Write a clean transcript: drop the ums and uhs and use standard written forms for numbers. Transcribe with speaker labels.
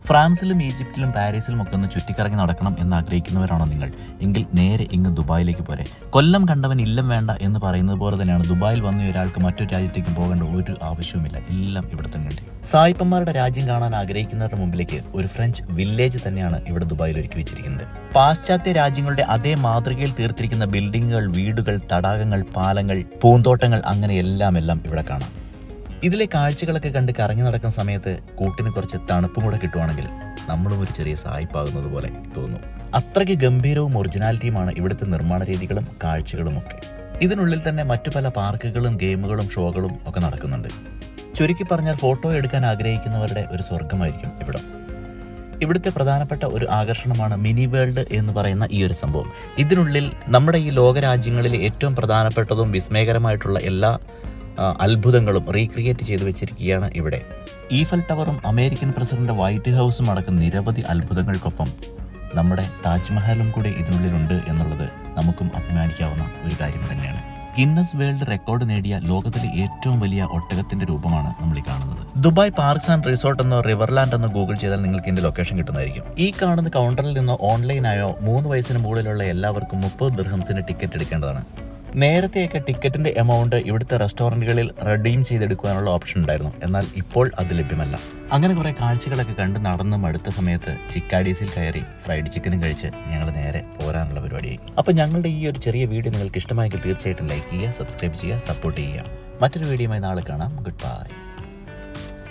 Speaker 1: ഫ്രാൻസിലും ഈജിപ്തിലും പാരീസിലും ഒക്കെ ഒന്ന് ചുറ്റിക്കറങ്ങി നടക്കണം എന്ന് ആഗ്രഹിക്കുന്നവരാണോ നിങ്ങൾ? എങ്കിൽ നേരെ ഇങ്ങ് ദുബായിലേക്ക് പോരെ. കൊല്ലം കണ്ടവൻ ഇല്ലം വേണ്ട എന്ന് പറയുന്നത് പോലെ തന്നെയാണ് ദുബായിൽ വന്ന ഒരാൾക്ക് മറ്റൊരു രാജ്യത്തേക്ക് പോകേണ്ട ഒരു ആവശ്യവുമില്ല. എല്ലാം ഇവിടെ തന്നെ ഉണ്ട്. സായിപ്പന്മാരുടെ രാജ്യം കാണാൻ ആഗ്രഹിക്കുന്നവരുടെ മുമ്പിലേക്ക് ഒരു ഫ്രഞ്ച് വില്ലേജ് തന്നെയാണ് ഇവിടെ ദുബായിൽ ഒരുക്കി വെച്ചിരിക്കുന്നത്. പാശ്ചാത്യ രാജ്യങ്ങളുടെ അതേ മാതൃകയിൽ തീർത്തിരിക്കുന്ന ബിൽഡിങ്ങുകൾ, വീടുകൾ, തടാകങ്ങൾ, പാലങ്ങൾ, പൂന്തോട്ടങ്ങൾ, അങ്ങനെ എല്ലാം ഇവിടെ കാണാം. ഇതിലെ കാഴ്ചകളൊക്കെ കണ്ട് കറങ്ങി നടക്കുന്ന സമയത്ത് കൂട്ടിന് കുറച്ച് തണുപ്പും കൂടെ കിട്ടുവാണെങ്കിൽ നമ്മളും ഒരു ചെറിയ സായിപ്പാകുന്നത് പോലെ തോന്നും. അത്രയ്ക്ക് ഗംഭീരവും ഒറിജിനാലിറ്റിയുമാണ് ഇവിടുത്തെ നിർമ്മാണ രീതികളും കാഴ്ചകളും ഒക്കെ. ഇതിനുള്ളിൽ തന്നെ മറ്റു പല പാർക്കുകളും ഗെയിമുകളും ഷോകളും ഒക്കെ നടക്കുന്നുണ്ട്. ചുരുക്കി പറഞ്ഞാൽ ഫോട്ടോ എടുക്കാൻ ആഗ്രഹിക്കുന്നവരുടെ ഒരു സ്വർഗമായിരിക്കും ഇവിടം. ഇവിടുത്തെ പ്രധാനപ്പെട്ട ഒരു ആകർഷണമാണ് മിനി വേൾഡ് എന്ന് പറയുന്ന ഈ ഒരു സംഭവം. ഇതിനുള്ളിൽ നമ്മുടെ ഈ ലോകരാജ്യങ്ങളിലെ ഏറ്റവും പ്രധാനപ്പെട്ടതും വിസ്മയകരമായിട്ടുള്ള എല്ലാ അത്ഭുതങ്ങളും റീക്രിയേറ്റ് ചെയ്ത് വെച്ചിരിക്കുകയാണ് ഇവിടെ. ഈഫൽ ടവറും അമേരിക്കൻ പ്രസിഡന്റ് വൈറ്റ് ഹൗസും അടക്കം നിരവധി അത്ഭുതങ്ങൾക്കൊപ്പം നമ്മുടെ താജ്മഹലും കൂടി ഇതിനുള്ളിലുണ്ട് എന്നുള്ളത് നമുക്കും അഭിമാനിക്കാവുന്ന ഒരു കാര്യം തന്നെയാണ്. ഗിന്നസ് വേൾഡ് റെക്കോർഡ് നേടിയ ലോകത്തിലെ ഏറ്റവും വലിയ ഒട്ടകത്തിന്റെ രൂപമാണ് നമ്മൾ ഈ കാണുന്നത്. ദുബായ് പാർക്സ് ആൻഡ് റിസോർട്ട് എന്നോ റിവർലാൻഡ് എന്നോ ഗൂഗിൾ ചെയ്താൽ നിങ്ങൾക്ക് ഇതിന്റെ ലൊക്കേഷൻ കിട്ടുന്നതായിരിക്കും. ഈ കാണുന്ന കൗണ്ടറിൽ നിന്നോ ഓൺലൈനായോ 3 വയസ്സിന് മുകളിലുള്ള എല്ലാവർക്കും 30 ദിർഹംസിന് ടിക്കറ്റ് എടുക്കേണ്ടതാണ്. നേരത്തെയൊക്കെ ടിക്കറ്റിന്റെ എമൗണ്ട് ഇവിടുത്തെ റെസ്റ്റോറൻറ്റുകളിൽ റെഡീം ചെയ്തെടുക്കുവാനുള്ള ഓപ്ഷൻ ഉണ്ടായിരുന്നു. എന്നാൽ ഇപ്പോൾ അത് ലഭ്യമല്ല. അങ്ങനെ കുറേ കാഴ്ചകളൊക്കെ കണ്ട് നടന്ന് മടുത്ത സമയത്ത് ചിക്കാഡീസിൽ കയറി ഫ്രൈഡ് ചിക്കനും കഴിച്ച് ഞങ്ങൾ നേരെ പോരാനുള്ള പരിപാടിയായി. അപ്പോൾ ഞങ്ങളുടെ ഈ ഒരു ചെറിയ വീഡിയോ നിങ്ങൾക്ക് ഇഷ്ടമായെങ്കിൽ തീർച്ചയായിട്ടും ലൈക്ക് ചെയ്യുക, സബ്സ്ക്രൈബ് ചെയ്യുക, സപ്പോർട്ട് ചെയ്യുക. മറ്റൊരു വീഡിയോയുമായി നാളെ കാണാം. Good bye.